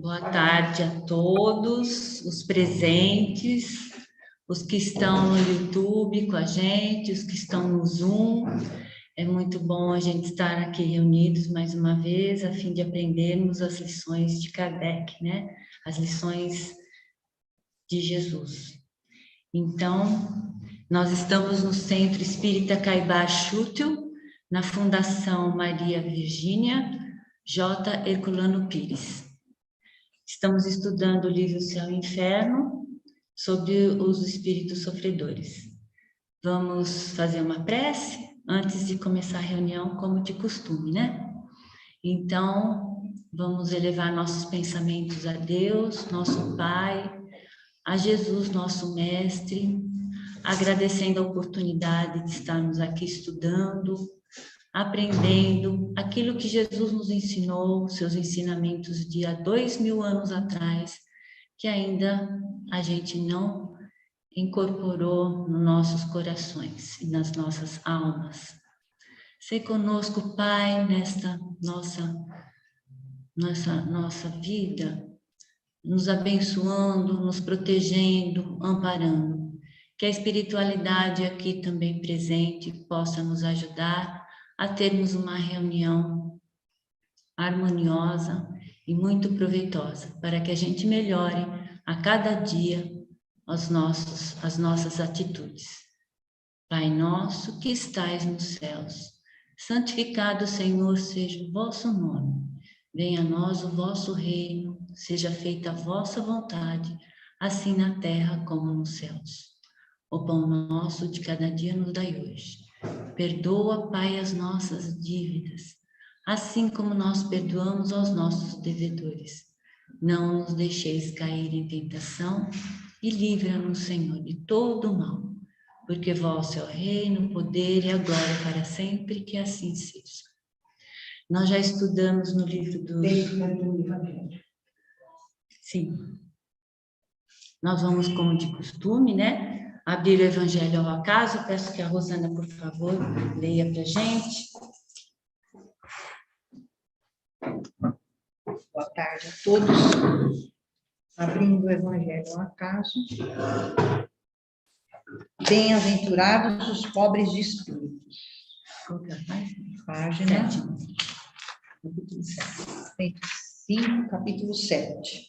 Boa tarde a todos os presentes, os que estão no YouTube com a gente, os que estão no Zoom. É muito bom a gente estar aqui reunidos mais uma vez, a fim de aprendermos as lições de Kardec, né? As lições de Jesus. Então, nós estamos no Centro Espírita Caibá Chútil, na Fundação Maria Virgínia J. Herculano Pires. Estamos estudando o livro Céu e Inferno sobre os espíritos sofredores. Vamos fazer uma prece antes de começar a reunião, como de costume, né? Então, vamos elevar nossos pensamentos a Deus, nosso Pai, a Jesus, nosso Mestre, agradecendo a oportunidade de estarmos aqui estudando, aprendendo aquilo que Jesus nos ensinou, seus ensinamentos de há 2000 anos atrás, que ainda a gente não incorporou nos nossos corações e nas nossas almas. Sei conosco, Pai, nesta nossa vida, nos abençoando, nos protegendo, amparando. Que a espiritualidade aqui também presente possa nos ajudar a termos uma reunião harmoniosa e muito proveitosa, para que a gente melhore a cada dia as nossas atitudes. Pai nosso que estais nos céus, santificado, Senhor, seja o vosso nome. Venha a nós o vosso reino, seja feita a vossa vontade, assim na terra como nos céus. O pão nosso de cada dia nos dai hoje. Perdoa, Pai, as nossas dívidas, assim como nós perdoamos aos nossos devedores. Não nos deixeis cair em tentação e livra-nos, Senhor, de todo o mal, porque vosso é o reino, o poder e a glória para sempre, que assim seja. Nós já estudamos no livro do... Sim. Nós vamos, como de costume, né? Abrir o Evangelho ao acaso. Peço que a Rosana, por favor, leia para a gente. Boa tarde a todos. Abrindo o Evangelho ao acaso. Bem-aventurados os pobres de espírito. Página 5, capítulo 7.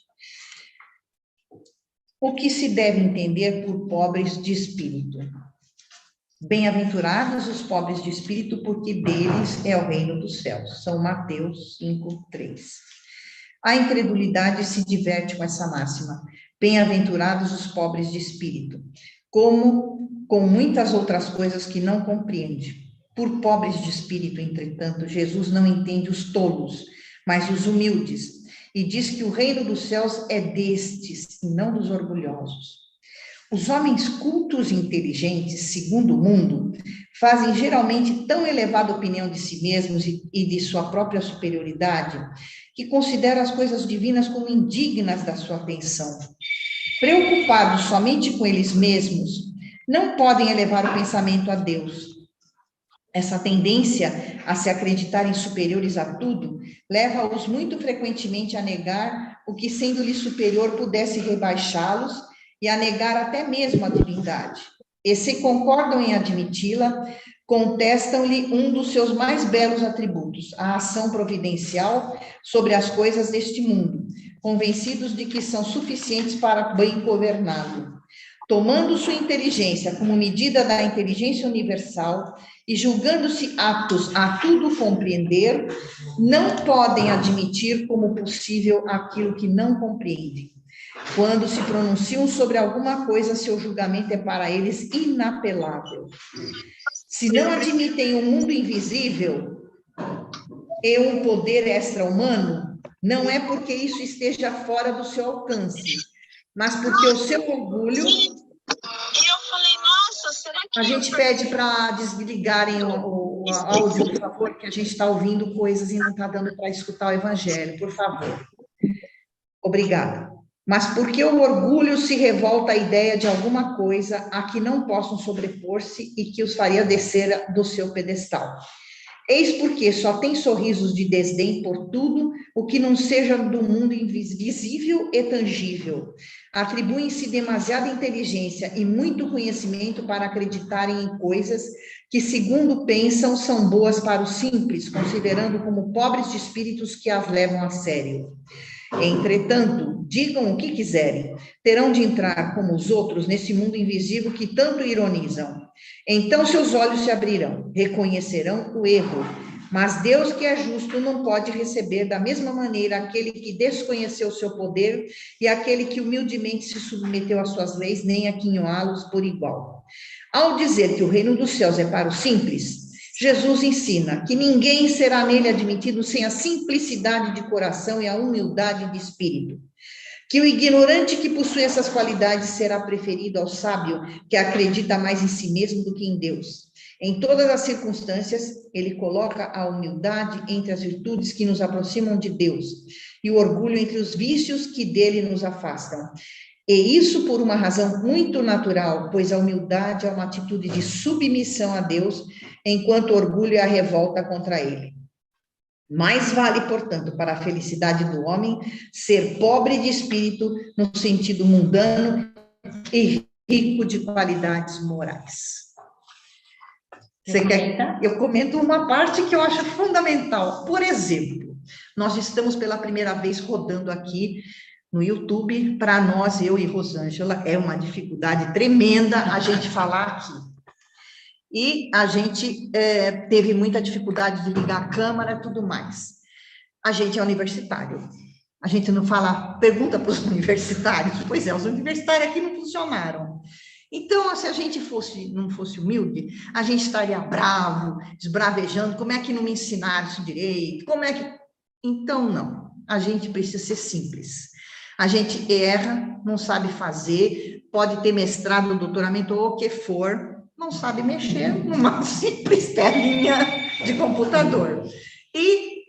O que se deve entender por pobres de espírito? Bem-aventurados os pobres de espírito, porque deles é o reino dos céus. São Mateus 5:3. A incredulidade se diverte com essa máxima. Bem-aventurados os pobres de espírito, como com muitas outras coisas que não compreende. Por pobres de espírito, entretanto, Jesus não entende os tolos, mas os humildes, e diz que o reino dos céus é destes, e não dos orgulhosos. Os homens cultos e inteligentes, segundo o mundo, fazem geralmente tão elevada opinião de si mesmos e de sua própria superioridade, que consideram as coisas divinas como indignas da sua atenção. Preocupados somente com eles mesmos, não podem elevar o pensamento a Deus. Essa tendência a se acreditarem superiores a tudo leva-os muito frequentemente a negar o que, sendo-lhe superior, pudesse rebaixá-los e a negar até mesmo a divindade. E se concordam em admiti-la, contestam-lhe um dos seus mais belos atributos, a ação providencial sobre as coisas deste mundo, convencidos de que são suficientes para bem governá-lo. Tomando sua inteligência como medida da inteligência universal e julgando-se aptos a tudo compreender, não podem admitir como possível aquilo que não compreendem. Quando se pronunciam sobre alguma coisa, seu julgamento é para eles inapelável. Se não admitem um mundo invisível e um poder extra-humano, não é porque isso esteja fora do seu alcance, mas porque o seu orgulho... A gente pede para desligarem o áudio, por favor, que a gente está ouvindo coisas e não está dando para escutar o Evangelho, por favor. Obrigada. Mas porque o orgulho se revolta à ideia de alguma coisa a que não possam sobrepor-se e que os faria descer do seu pedestal. Eis porque só tem sorrisos de desdém por tudo o que não seja do mundo invisível e tangível. Atribuem-se demasiada inteligência e muito conhecimento para acreditarem em coisas que, segundo pensam, são boas para os simples, considerando como pobres de espíritos que as levam a sério. Entretanto, digam o que quiserem, terão de entrar como os outros nesse mundo invisível que tanto ironizam. Então seus olhos se abrirão, reconhecerão o erro, mas Deus, que é justo, não pode receber da mesma maneira aquele que desconheceu seu poder e aquele que humildemente se submeteu às suas leis, nem aquinhoá-los por igual. Ao dizer que o reino dos céus é para os simples, Jesus ensina que ninguém será nele admitido sem a simplicidade de coração e a humildade de espírito. Que o ignorante que possui essas qualidades será preferido ao sábio que acredita mais em si mesmo do que em Deus. Em todas as circunstâncias, ele coloca a humildade entre as virtudes que nos aproximam de Deus e o orgulho entre os vícios que dele nos afastam. E isso por uma razão muito natural, pois a humildade é uma atitude de submissão a Deus, enquanto o orgulho é a revolta contra ele. Mais vale, portanto, para a felicidade do homem ser pobre de espírito no sentido mundano e rico de qualidades morais. Você quer? Eu comento uma parte que eu acho fundamental. Por exemplo, nós estamos pela primeira vez rodando aqui no YouTube. Para nós, eu e Rosângela, é uma dificuldade tremenda a gente falar aqui. E a gente teve muita dificuldade de ligar a câmera e tudo mais. A gente é universitário. A gente não fala, pergunta para os universitários. Pois é, os universitários aqui não funcionaram. Então, se a gente não fosse humilde, a gente estaria bravo, esbravejando, como é que não me ensinaram isso direito? Como é que... Então, não. A gente precisa ser simples. A gente erra, não sabe fazer, pode ter mestrado, doutoramento ou o que for, não sabe mexer numa simples telinha de computador. E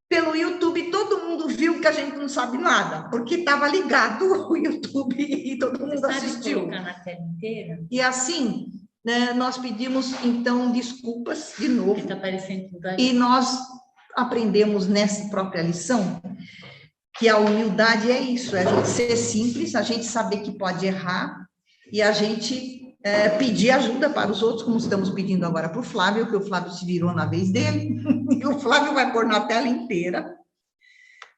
pelo YouTube todo mundo viu que a gente não sabe nada, porque estava ligado o YouTube e todo mundo assistiu. Colocar na tela inteira? E assim, né, nós pedimos então desculpas de novo. Está aparecendo tudo aí. E nós aprendemos nessa própria lição que a humildade é isso, é a gente ser simples, a gente saber que pode errar e a gente pedir ajuda para os outros, como estamos pedindo agora para o Flávio, que o Flávio se virou na vez dele, e o Flávio vai pôr na tela inteira.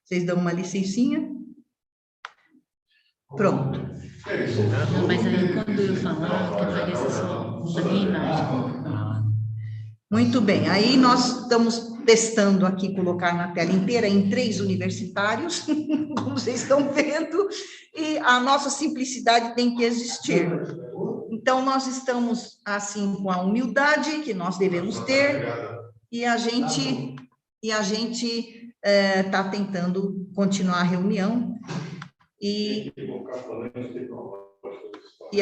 Vocês dão uma licencinha? Pronto. Não, mas aí quando eu falar, que apareça só a minha imagem. Muito bem, aí nós estamos testando aqui, colocar na tela inteira em 3 universitários, como vocês estão vendo, e a nossa simplicidade tem que existir. Então, nós estamos, assim, com a humildade que nós devemos ter, e a gente está tentando continuar a reunião, e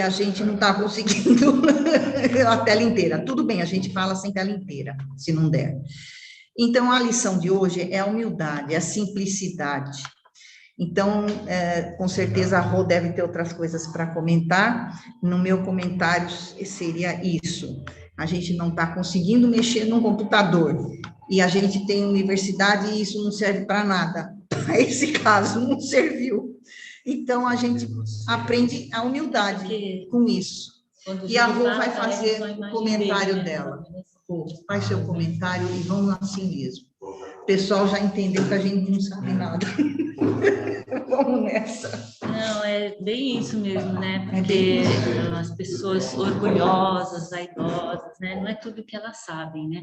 a gente não está conseguindo a tela inteira. Tudo bem, a gente fala sem tela inteira, se não der. Então, a lição de hoje é a humildade, a simplicidade. Então, com certeza a Rô deve ter outras coisas para comentar. No meu comentário seria isso. A gente não está conseguindo mexer no computador. E a gente tem universidade e isso não serve para nada. Para esse caso, não serviu. Então, a gente aprende a humildade com isso. E a Rô vai fazer o comentário dela. Rô, faz seu comentário e vamos assim mesmo. O pessoal já entendeu que a gente não sabe nada. Vamos nessa. Não, é bem isso mesmo, né? Porque as pessoas orgulhosas, vaidosas, né? Não é tudo que elas sabem, né?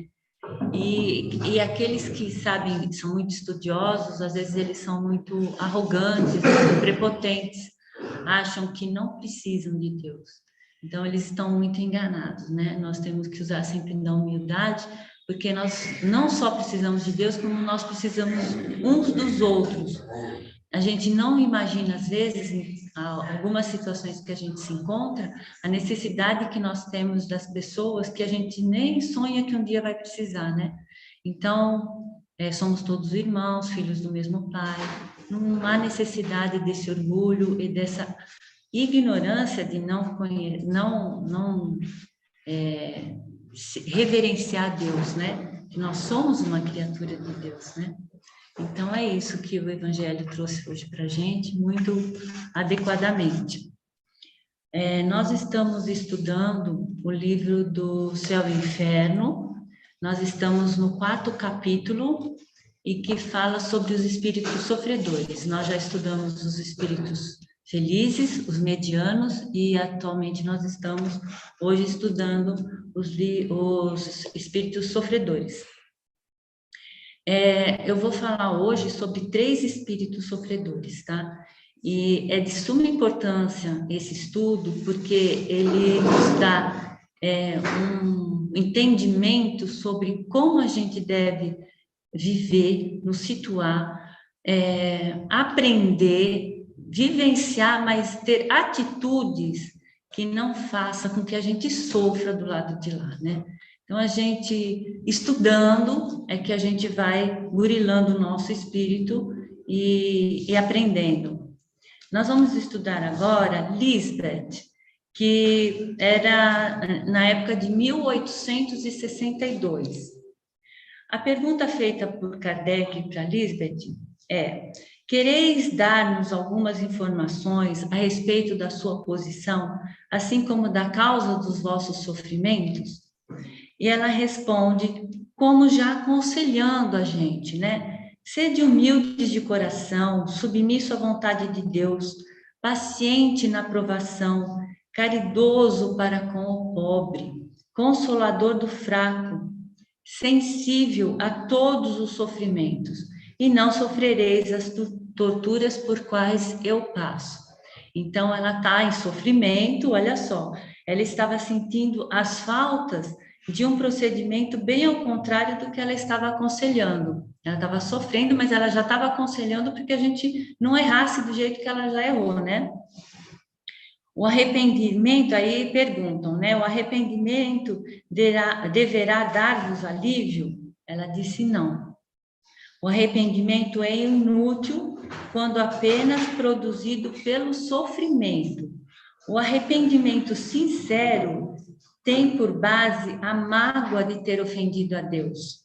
E aqueles que sabem, são muito estudiosos, às vezes eles são muito arrogantes, muito prepotentes, acham que não precisam de Deus. Então, eles estão muito enganados, né? Nós temos que usar sempre da humildade, porque nós não só precisamos de Deus, como nós precisamos uns dos outros. A gente não imagina, às vezes, em algumas situações que a gente se encontra, a necessidade que nós temos das pessoas que a gente nem sonha que um dia vai precisar, né? Então, somos todos irmãos, filhos do mesmo pai, não há necessidade desse orgulho e dessa ignorância de não reverenciar Deus, né? que nós somos uma criatura de Deus, né? Então, é isso que o Evangelho trouxe hoje para a gente, muito adequadamente. Nós estamos estudando o livro do Céu e Inferno, nós estamos no 4º capítulo, e que fala sobre os espíritos sofredores. Nós já estudamos os espíritos felizes, os medianos, e atualmente nós estamos hoje estudando os espíritos sofredores. Eu vou falar hoje sobre 3 espíritos sofredores, tá? E é de suma importância esse estudo, porque ele nos dá um entendimento sobre como a gente deve viver, nos situar, aprender, vivenciar, mas ter atitudes que não façam com que a gente sofra do lado de lá, né? Então, a gente, estudando, é que a gente vai burilando o nosso espírito e aprendendo. Nós vamos estudar agora Lisbeth, que era na época de 1862. A pergunta feita por Kardec para Lisbeth é: quereis dar-nos algumas informações a respeito da sua posição, assim como da causa dos vossos sofrimentos? E ela responde, como já aconselhando a gente, né? Sede humildes de coração, submisso à vontade de Deus, paciente na provação, caridoso para com o pobre, consolador do fraco, sensível a todos os sofrimentos, e não sofrereis as torturas por quais eu passo. Então, ela está em sofrimento, olha só, ela estava sentindo as faltas de um procedimento bem ao contrário do que ela estava aconselhando. Ela estava sofrendo, mas ela já estava aconselhando porque a gente não errasse do jeito que ela já errou, né? O arrependimento, aí perguntam, né? O arrependimento deverá dar-vos alívio? Ela disse não. O arrependimento é inútil quando apenas produzido pelo sofrimento. O arrependimento sincero tem por base a mágoa de ter ofendido a Deus.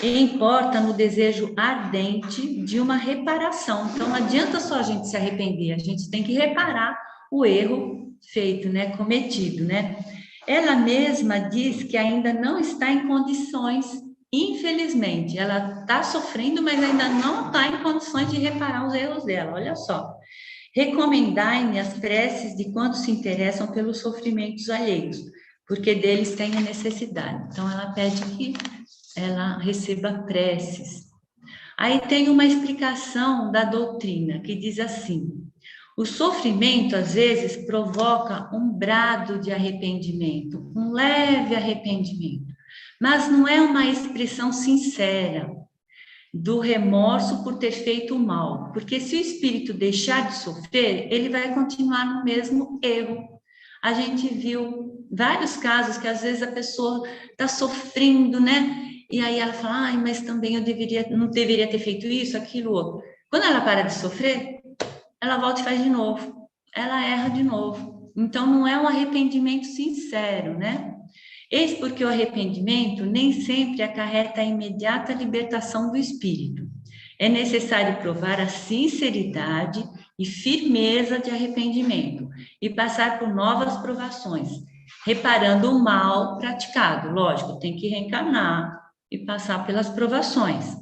E importa no desejo ardente de uma reparação. Então, não adianta só a gente se arrepender, a gente tem que reparar o erro feito, né, cometido, né? Ela mesma diz que ainda não está em condições, infelizmente, ela está sofrendo, mas ainda não está em condições de reparar os erros dela, olha só. Recomendai-me as preces de quantos se interessam pelos sofrimentos alheios, porque deles tenho necessidade. Então, ela pede que ela receba preces. Aí tem uma explicação da doutrina, que diz assim: o sofrimento, às vezes, provoca um brado de arrependimento, um leve arrependimento, mas não é uma expressão sincera do remorso por ter feito o mal, porque se o espírito deixar de sofrer, ele vai continuar no mesmo erro. A gente viu vários casos que às vezes a pessoa está sofrendo, né? E aí ela fala, ai, mas também eu não deveria ter feito isso, aquilo, outro. Quando ela para de sofrer, ela volta e faz de novo. Ela erra de novo. Então, não é um arrependimento sincero, né? Eis porque o arrependimento nem sempre acarreta a imediata libertação do espírito. É necessário provar a sinceridade e firmeza de arrependimento e passar por novas provações, reparando o mal praticado. Lógico, tem que reencarnar e passar pelas provações.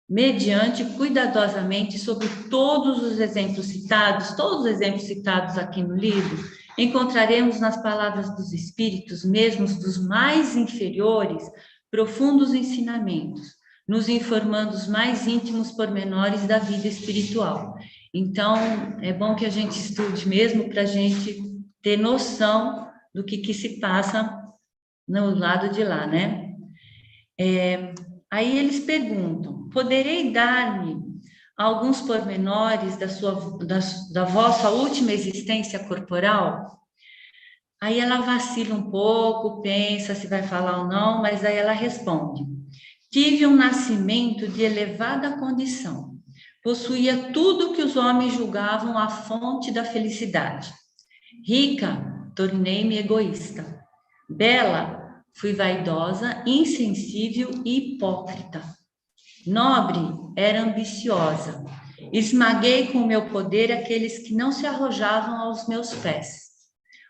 Mediante cuidadosamente sobre todos os exemplos citados aqui no livro, encontraremos nas palavras dos espíritos, mesmo dos mais inferiores, profundos ensinamentos, nos informando os mais íntimos pormenores da vida espiritual. Então, é bom que a gente estude mesmo para a gente ter noção do que se passa no lado de lá, né? Aí eles perguntam, poderei dar-me alguns pormenores da vossa última existência corporal? Aí ela vacila um pouco, pensa se vai falar ou não, mas aí ela responde, tive um nascimento de elevada condição, possuía tudo que os homens julgavam a fonte da felicidade. Rica, tornei-me egoísta. Bela, Fui vaidosa, insensível e hipócrita. Nobre, era ambiciosa. Esmaguei com o meu poder aqueles que não se arrojavam aos meus pés.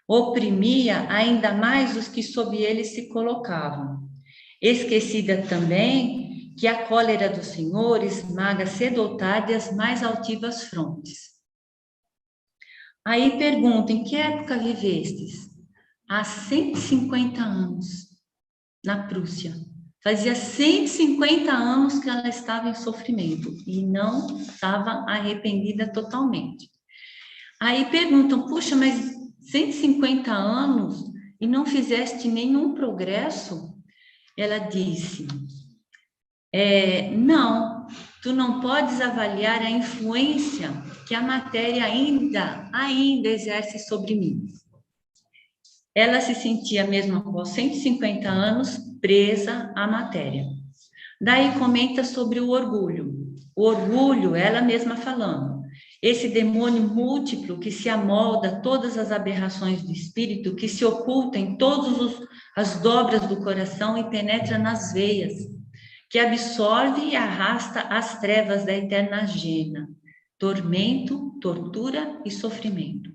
Oprimia ainda mais os que sob ele se colocavam. Esquecida também que a cólera do Senhor esmaga cedo ou tarde as mais altivas frontes. Aí pergunta, em que época vivestes? Há 150 anos, na Prússia. Fazia 150 anos que ela estava em sofrimento e não estava arrependida totalmente. Aí perguntam, puxa, mas 150 anos e não fizeste nenhum progresso? Ela disse, não, tu não podes avaliar a influência que a matéria ainda exerce sobre mim. Ela se sentia mesmo após 150 anos presa à matéria. Daí comenta sobre o orgulho. O orgulho, ela mesma falando, esse demônio múltiplo que se amolda a todas as aberrações do espírito, que se oculta em todas as dobras do coração e penetra nas veias, que absorve e arrasta as trevas da eterna gena, tormento, tortura e sofrimento.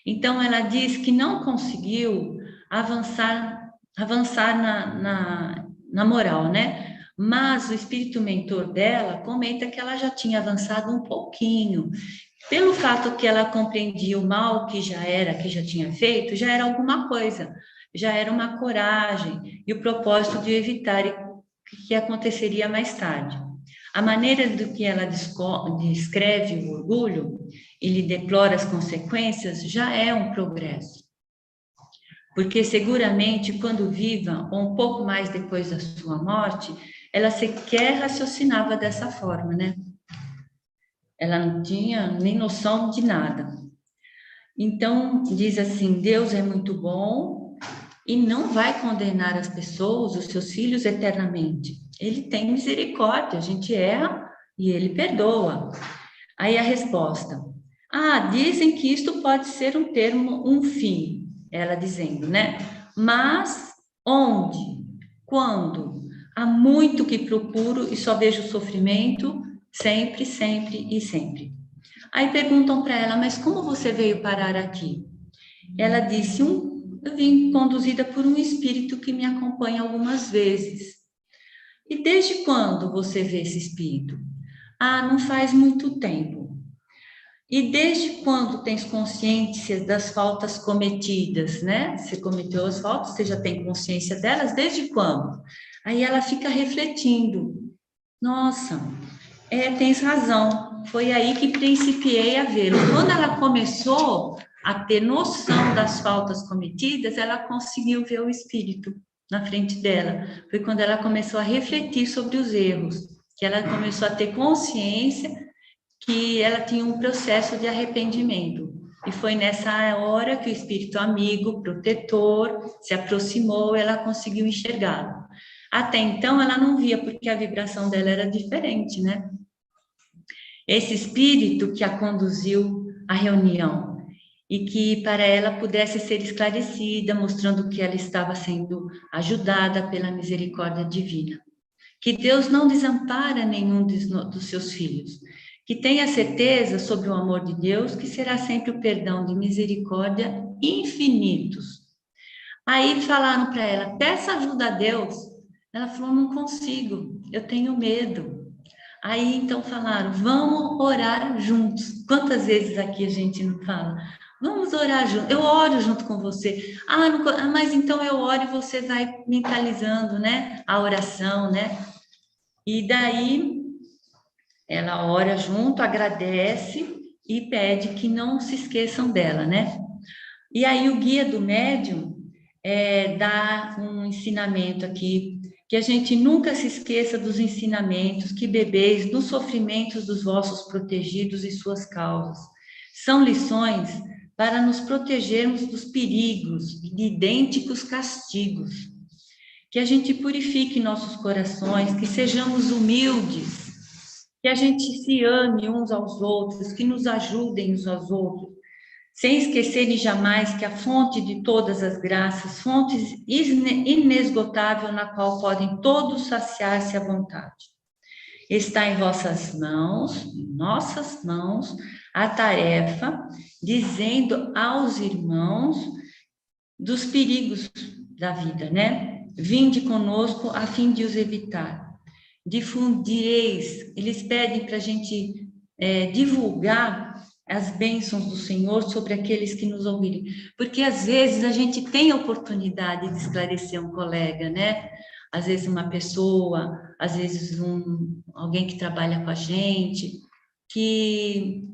Então, ela diz que não conseguiu avançar na moral, né? Mas o espírito mentor dela comenta que ela já tinha avançado um pouquinho. Pelo fato que ela compreendia o mal que já tinha feito, já era alguma coisa, já era uma coragem e o propósito de evitar o que aconteceria mais tarde. A maneira do que ela descreve o orgulho, ele deplora as consequências, já é um progresso. Porque seguramente, quando viva, ou um pouco mais depois da sua morte, ela sequer raciocinava dessa forma, né? Ela não tinha nem noção de nada. Então, diz assim, Deus é muito bom e não vai condenar as pessoas, os seus filhos, eternamente. Ele tem misericórdia, a gente erra e ele perdoa. Aí a resposta, dizem que isto pode ser um termo, um fim, ela dizendo, né? Mas onde? Quando? Há muito que procuro e só vejo sofrimento, sempre, sempre e sempre. Aí perguntam para ela, mas como você veio parar aqui? Ela disse, eu vim conduzida por um espírito que me acompanha algumas vezes. E desde quando você vê esse espírito? Não faz muito tempo. E desde quando tens consciência das faltas cometidas, né? Você cometeu as faltas, você já tem consciência delas, desde quando? Aí ela fica refletindo. Nossa, tens razão. Foi aí que principiei a vê-lo. Quando ela começou a ter noção das faltas cometidas, ela conseguiu ver o espírito na frente dela. Foi quando ela começou a refletir sobre os erros, que ela começou a ter consciência que ela tinha um processo de arrependimento. E foi nessa hora que o espírito amigo, protetor, se aproximou, ela conseguiu enxergá-lo. Até então, ela não via, porque a vibração dela era diferente, né? Esse espírito que a conduziu à reunião e que para ela pudesse ser esclarecida, mostrando que ela estava sendo ajudada pela misericórdia divina. Que Deus não desampara nenhum dos seus filhos. Que tenha certeza sobre o amor de Deus, que será sempre o perdão de misericórdia infinitos. Aí falaram para ela, peça ajuda a Deus. Ela falou, não consigo, eu tenho medo. Aí então falaram, vamos orar juntos. Quantas vezes aqui a gente não fala? Vamos orar juntos, eu oro junto com você. Mas então eu oro e você vai mentalizando, né? A oração, né? E daí ela ora junto, agradece e pede que não se esqueçam dela, né? E aí o guia do médium dá um ensinamento aqui, que a gente nunca se esqueça dos ensinamentos que bebeis nos sofrimentos dos vossos protegidos e suas causas. São lições para nos protegermos dos perigos e de idênticos castigos. Que a gente purifique nossos corações, que sejamos humildes, que a gente se ame uns aos outros, que nos ajudem uns aos outros, sem esquecerem jamais que a fonte de todas as graças, fonte inesgotável na qual podem todos saciar-se à vontade. Está em vossas mãos, em nossas mãos, a tarefa, dizendo aos irmãos dos perigos da vida, né? Vinde conosco a fim de os evitar. Difundireis, eles pedem para a gente divulgar as bênçãos do Senhor sobre aqueles que nos ouvirem, porque às vezes a gente tem a oportunidade de esclarecer um colega, né? Às vezes uma pessoa, às vezes alguém que trabalha com a gente, que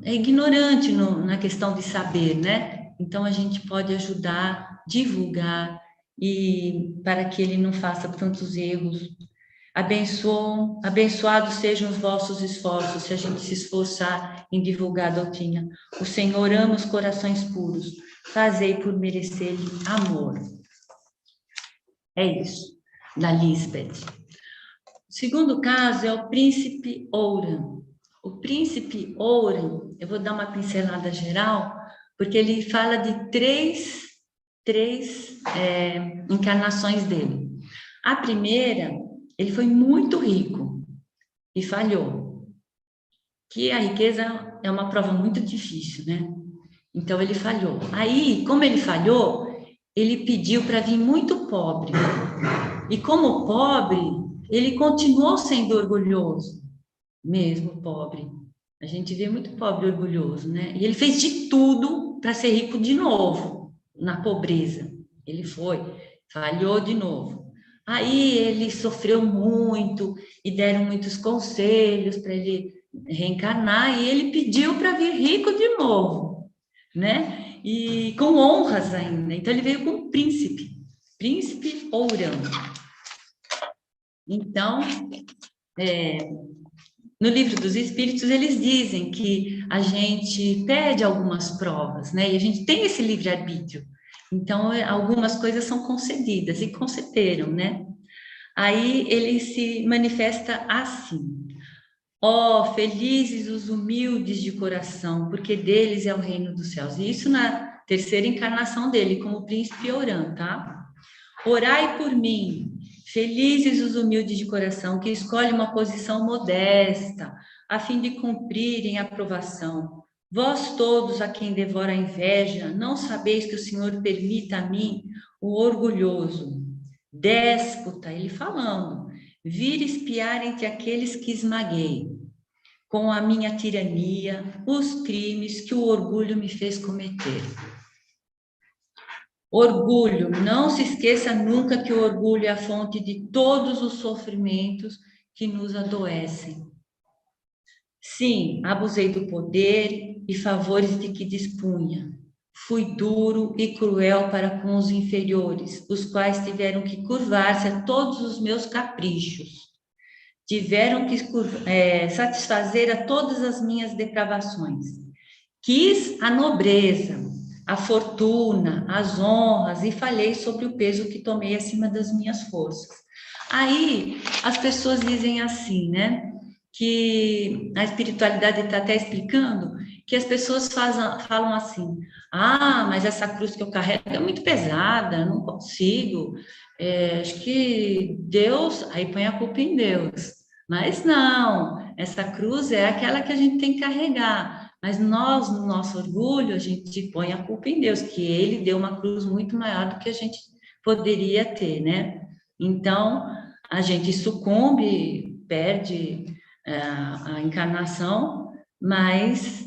é ignorante na questão de saber, né? Então a gente pode ajudar, divulgar, e para que ele não faça tantos erros. Abençoados sejam os vossos esforços, se a gente se esforçar em divulgar a doutrina. O Senhor ama os corações puros, fazei por merecer-lhe amor. É isso, da Lisbeth. O segundo caso é o príncipe Ouran. O príncipe Ouran, eu vou dar uma pincelada geral, porque ele fala de três encarnações dele. A primeira, ele foi muito rico e falhou. Que a riqueza é uma prova muito difícil, né? Então, ele falhou. Aí, como ele falhou, ele pediu para vir muito pobre. E como pobre, ele continuou sendo orgulhoso, mesmo pobre. A gente vê muito pobre orgulhoso, né? E ele fez de tudo para ser rico de novo, na pobreza. Ele falhou de novo. Aí ele sofreu muito e deram muitos conselhos para ele reencarnar e ele pediu para vir rico de novo, né? E com honras ainda. Então ele veio como príncipe Ouran. Então, no Livro dos Espíritos, eles dizem que a gente pede algumas provas, né? E a gente tem esse livre-arbítrio. Então, algumas coisas são concedidas, e concederam, né? Aí ele se manifesta assim: ó, felizes os humildes de coração, porque deles é o reino dos céus. E isso na terceira encarnação dele, como príncipe Ouran, tá? Orai por mim, felizes os humildes de coração, que escolhem uma posição modesta, a fim de cumprirem a aprovação. Vós todos a quem devora a inveja, não sabeis que o Senhor permita a mim, o orgulhoso, déspota, ele falando, vir espiar entre aqueles que esmaguei, com a minha tirania, os crimes que o orgulho me fez cometer. Orgulho, não se esqueça nunca que o orgulho é a fonte de todos os sofrimentos que nos adoecem. Sim, abusei do poder e favores de que dispunha. Fui duro e cruel para com os inferiores, os quais tiveram que curvar-se a todos os meus caprichos. Tiveram que satisfazer a todas as minhas depravações. Quis a nobreza, a fortuna, as honras, e falhei sobre o peso que tomei acima das minhas forças. Aí, as pessoas dizem assim, né? Que a espiritualidade está até explicando que as pessoas falam assim: ah, mas essa cruz que eu carrego é muito pesada, não consigo. Acho que Deus, aí põe a culpa em Deus. Mas não, essa cruz é aquela que a gente tem que carregar. Mas nós, no nosso orgulho, a gente põe a culpa em Deus, que Ele deu uma cruz muito maior do que a gente poderia ter, né? Então, a gente sucumbe, perde a encarnação, mas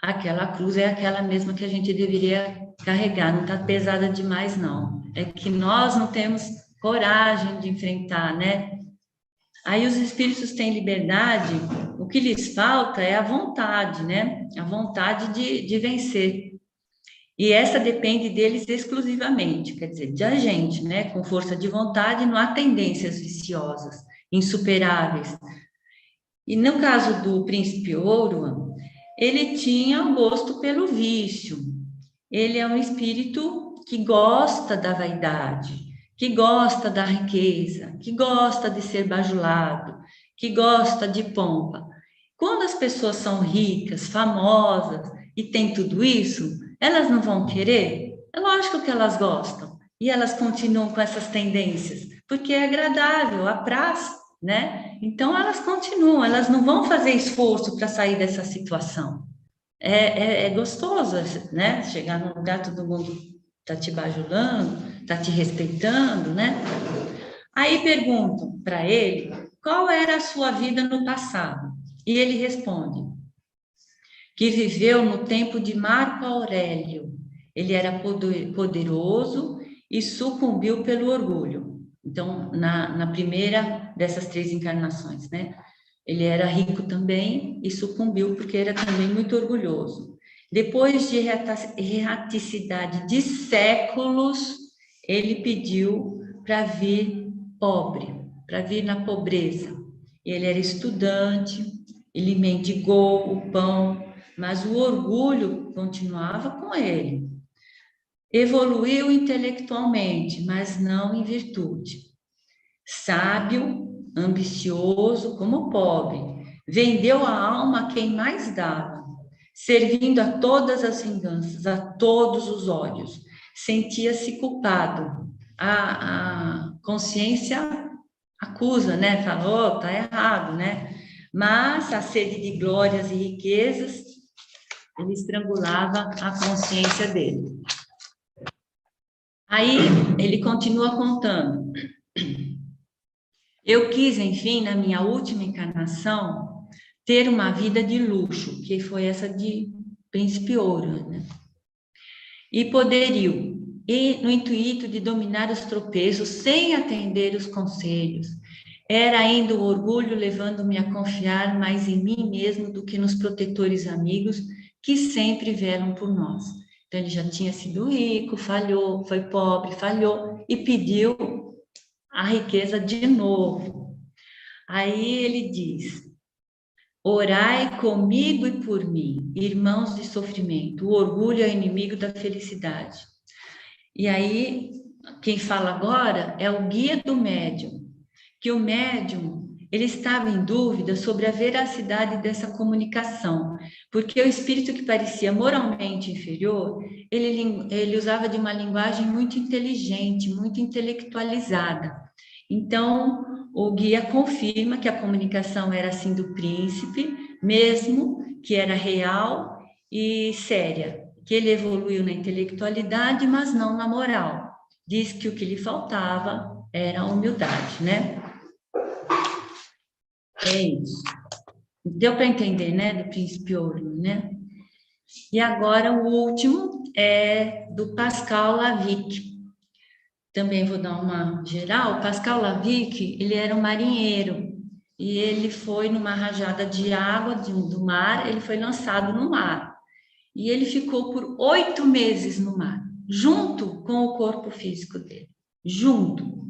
aquela cruz é aquela mesma que a gente deveria carregar, não está pesada demais, não. É que nós não temos coragem de enfrentar, né? Aí os espíritos têm liberdade, o que lhes falta é a vontade, né? A vontade de vencer. E essa depende deles exclusivamente, quer dizer, de a gente, né? Com força de vontade, não há tendências viciosas, insuperáveis. E no caso do príncipe Ouran, ele tinha um gosto pelo vício. Ele é um espírito que gosta da vaidade, que gosta da riqueza, que gosta de ser bajulado, que gosta de pompa. Quando as pessoas são ricas, famosas, e tem tudo isso, elas não vão querer? É lógico que elas gostam. E elas continuam com essas tendências, porque é agradável, apraz, né? Então, elas continuam, elas não vão fazer esforço para sair dessa situação. É gostoso, né? Chegar num lugar, todo mundo está te bajulando, está te respeitando, né? Aí perguntam para ele qual era a sua vida no passado. E ele responde que viveu no tempo de Marco Aurélio. Ele era poderoso e sucumbiu pelo orgulho. Então, na primeira dessas 3 encarnações, né? Ele era rico também e sucumbiu porque era também muito orgulhoso. Depois de erraticidade de séculos, ele pediu para vir pobre, para vir na pobreza. Ele era estudante, ele mendigou o pão, mas o orgulho continuava com ele. Evoluiu intelectualmente, mas não em virtude. Sábio, ambicioso como pobre, vendeu a alma a quem mais dava, servindo a todas as vinganças, a todos os ódios. Sentia-se culpado. A consciência acusa, né? Falou, tá errado, né? Mas a sede de glórias e riquezas, ele estrangulava a consciência dele. Aí ele continua contando. Eu quis, enfim, na minha última encarnação, ter uma vida de luxo, que foi essa de príncipe ouro, né? E poderio, e no intuito de dominar os tropeços sem atender os conselhos. Era ainda o orgulho levando-me a confiar mais em mim mesmo do que nos protetores amigos que sempre velam por nós. Então, ele já tinha sido rico, falhou, foi pobre, falhou e pediu a riqueza de novo. Aí ele diz: orai comigo e por mim, irmãos de sofrimento. O orgulho é inimigo da felicidade. E aí, quem fala agora é o guia do médium, que o médium, ele estava em dúvida sobre a veracidade dessa comunicação, porque o espírito que parecia moralmente inferior, ele usava de uma linguagem muito inteligente, muito intelectualizada. Então, o guia confirma que a comunicação era assim do príncipe, mesmo que era real e séria, que ele evoluiu na intelectualidade, mas não na moral. Diz que o que lhe faltava era a humildade, né? É isso. Deu para entender, né, do príncipe ouro, né? E agora o último é do Pascal Lavic. Também vou dar uma geral. Pascal Lavic, ele era um marinheiro e ele foi numa rajada de água do mar, ele foi lançado no mar. E ele ficou por 8 meses no mar, junto com o corpo físico dele, junto.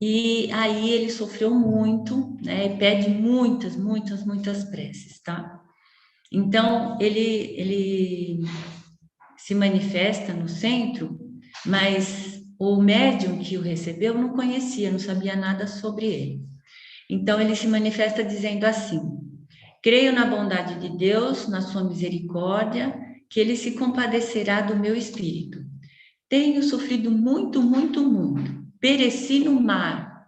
E aí ele sofreu muito, né? E pede muitas, muitas, muitas preces, tá? Então, ele se manifesta no centro, mas o médium que o recebeu não conhecia, não sabia nada sobre ele. Então, ele se manifesta dizendo assim: creio na bondade de Deus, na sua misericórdia, que ele se compadecerá do meu espírito. Tenho sofrido muito, muito, muito. Pereci no mar.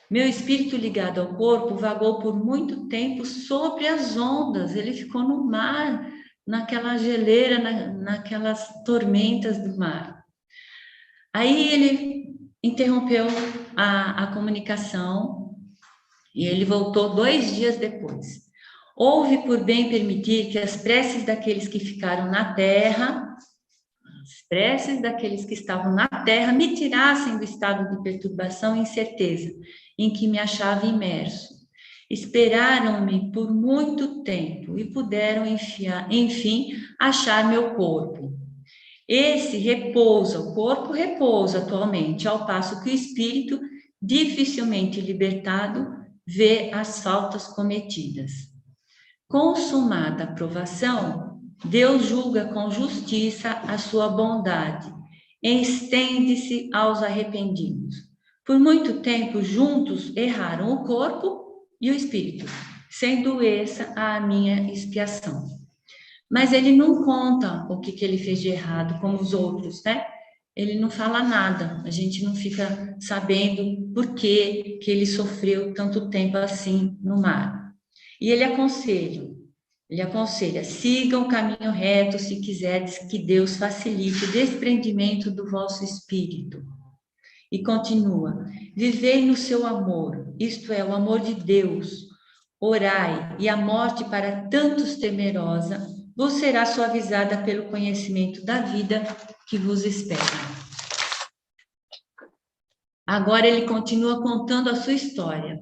Meu espírito ligado ao corpo vagou por muito tempo sobre as ondas. Ele ficou no mar, naquela geleira, naquelas tormentas do mar. Aí ele interrompeu a comunicação e ele voltou 2 dias depois. Houve por bem permitir que as preces daqueles que ficaram na terra, as preces daqueles que estavam na terra, me tirassem do estado de perturbação e incerteza em que me achava imerso. Esperaram-me por muito tempo e puderam, enfim, achar meu corpo. Esse repousa, o corpo repousa atualmente, ao passo que o espírito, dificilmente libertado, vê as faltas cometidas. Consumada a provação, Deus julga com justiça a sua bondade, estende-se aos arrependidos. Por muito tempo, juntos erraram o corpo e o espírito, sendo essa a minha expiação. Mas ele não conta o que ele fez de errado, como os outros, né? Ele não fala nada, a gente não fica sabendo por que ele sofreu tanto tempo assim no mar. E ele aconselha, sigam o caminho reto se quiserdes que Deus facilite o desprendimento do vosso espírito. E continua, vivei no seu amor, isto é, o amor de Deus, orai, e a morte para tantos temerosa vos será suavizada pelo conhecimento da vida que vos espera. Agora ele continua contando a sua história.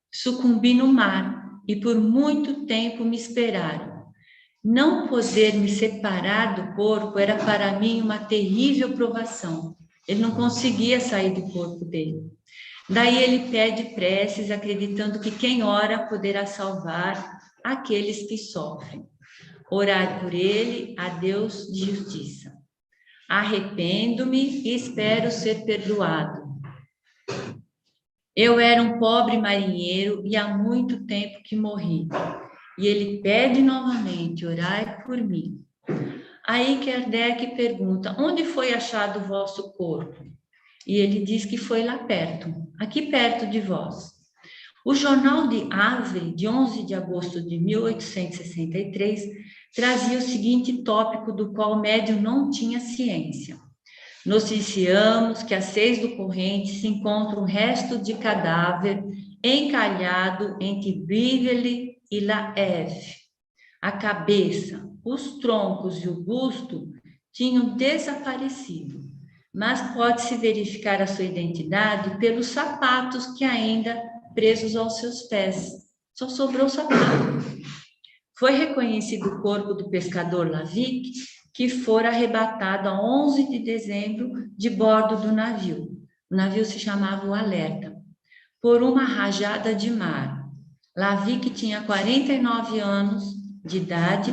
Sucumbi no mar e por muito tempo me esperaram. Não poder me separar do corpo era para mim uma terrível provação. Ele não conseguia sair do corpo dele. Daí ele pede preces, acreditando que quem ora poderá salvar aqueles que sofrem. Orar por ele a Deus de justiça. Arrependo-me e espero ser perdoado. Eu era um pobre marinheiro e há muito tempo que morri. E ele pede novamente, orai por mim. Aí Kardec pergunta, onde foi achado o vosso corpo? E ele diz que foi lá perto, aqui perto de vós. O jornal de Avery, de 11 de agosto de 1863, trazia o seguinte tópico do qual o médium não tinha ciência. Noticiamos que às 6 do corrente se encontra um resto de cadáver encalhado entre Beverly e La Heve. A cabeça, os troncos e o busto tinham desaparecido, mas pode-se verificar a sua identidade pelos sapatos que ainda presos aos seus pés. Só sobrou o sapato. Foi reconhecido o corpo do pescador Lavic, que fora arrebatado a 11 de dezembro de bordo do navio. O navio se chamava o Alerta, por uma rajada de mar. Lavic tinha 49 anos de idade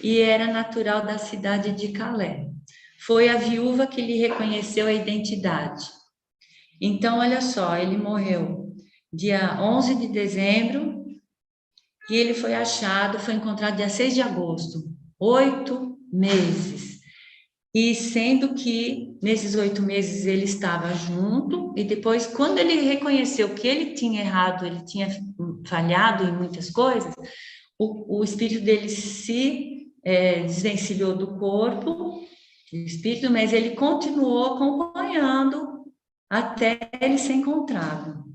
e era natural da cidade de Calais. Foi a viúva que lhe reconheceu a identidade. Então, olha só, ele morreu dia 11 de dezembro e ele foi encontrado dia 6 de agosto, 8 meses. E sendo que nesses 8 meses ele estava junto, e depois, quando ele reconheceu que ele tinha errado, ele tinha falhado em muitas coisas, o espírito dele se desvencilhou do corpo, o espírito, mas ele continuou acompanhando até ele ser encontrado.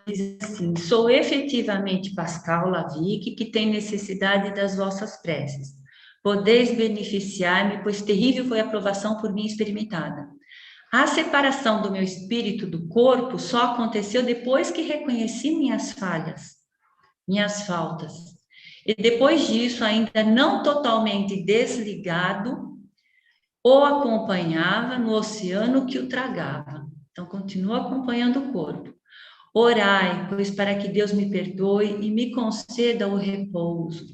Diz assim, sou efetivamente Pascal Lavic, que tem necessidade das vossas preces. Podeis beneficiar-me, pois terrível foi a provação por mim experimentada. A separação do meu espírito do corpo só aconteceu depois que reconheci minhas falhas, minhas faltas. E depois disso, ainda não totalmente desligado, o acompanhava no oceano que o tragava. Então, continua acompanhando o corpo. Orai, pois para que Deus me perdoe e me conceda o repouso.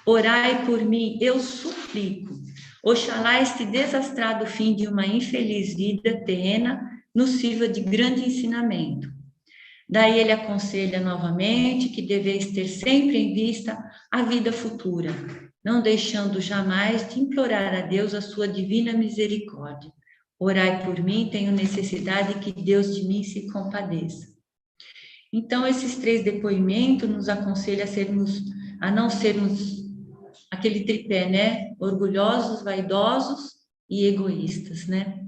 Orai por mim, eu suplico. Oxalá este desastrado fim de uma infeliz vida terrena nos sirva de grande ensinamento. Daí ele aconselha novamente que deveis ter sempre em vista a vida futura, não deixando jamais de implorar a Deus a sua divina misericórdia. Orai por mim, tenho necessidade que Deus de mim se compadeça. Então, esses 3 depoimentos nos aconselham a não sermos aquele tripé, né? Orgulhosos, vaidosos e egoístas, né?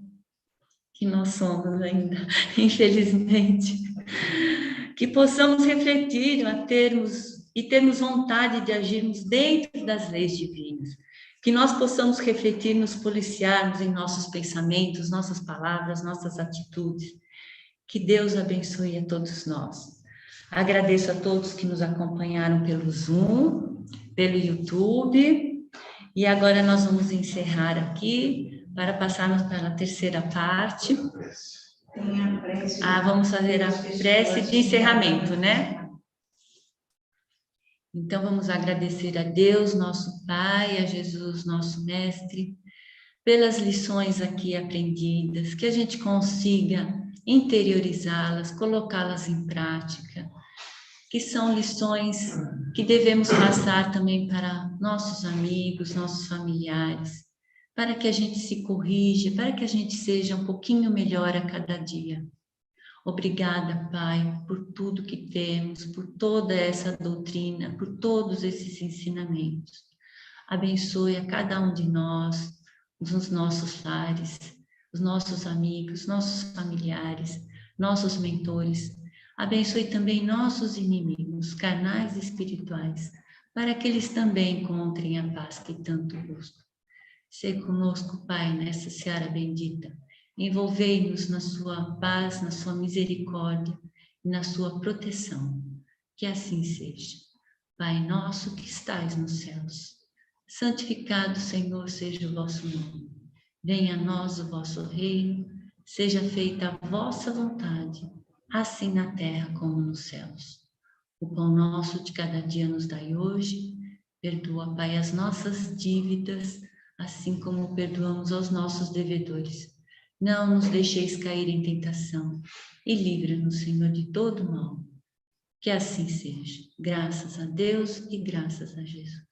Que nós somos ainda, infelizmente. Que possamos refletir termos vontade de agirmos dentro das leis divinas. Que nós possamos refletir, nos policiarmos em nossos pensamentos, nossas palavras, nossas atitudes. Que Deus abençoe a todos nós. Agradeço a todos que nos acompanharam pelo Zoom, pelo YouTube. E agora nós vamos encerrar aqui para passarmos para a terceira parte. Tem a prece. Vamos fazer a prece de encerramento, né? Então, vamos agradecer a Deus, nosso Pai, a Jesus, nosso Mestre, pelas lições aqui aprendidas, que a gente consiga interiorizá-las, colocá-las em prática, que são lições que devemos passar também para nossos amigos, nossos familiares, para que a gente se corrija, para que a gente seja um pouquinho melhor a cada dia. Obrigada, Pai, por tudo que temos, por toda essa doutrina, por todos esses ensinamentos. Abençoe a cada um de nós, nos nossos lares, os nossos amigos, nossos familiares, nossos mentores. Abençoe também nossos inimigos, carnais e espirituais, para que eles também encontrem a paz que tanto buscam. Seja conosco, Pai, nessa seara bendita. Envolvei-nos na sua paz, na sua misericórdia e na sua proteção. Que assim seja. Pai nosso que estais nos céus, santificado, Senhor, seja o vosso nome. Venha a nós o vosso reino, seja feita a vossa vontade, assim na terra como nos céus. O pão nosso de cada dia nos dai hoje. Perdoa, Pai, as nossas dívidas, assim como perdoamos aos nossos devedores. Não nos deixeis cair em tentação e livra-nos, Senhor, de todo mal. Que assim seja. Graças a Deus e graças a Jesus.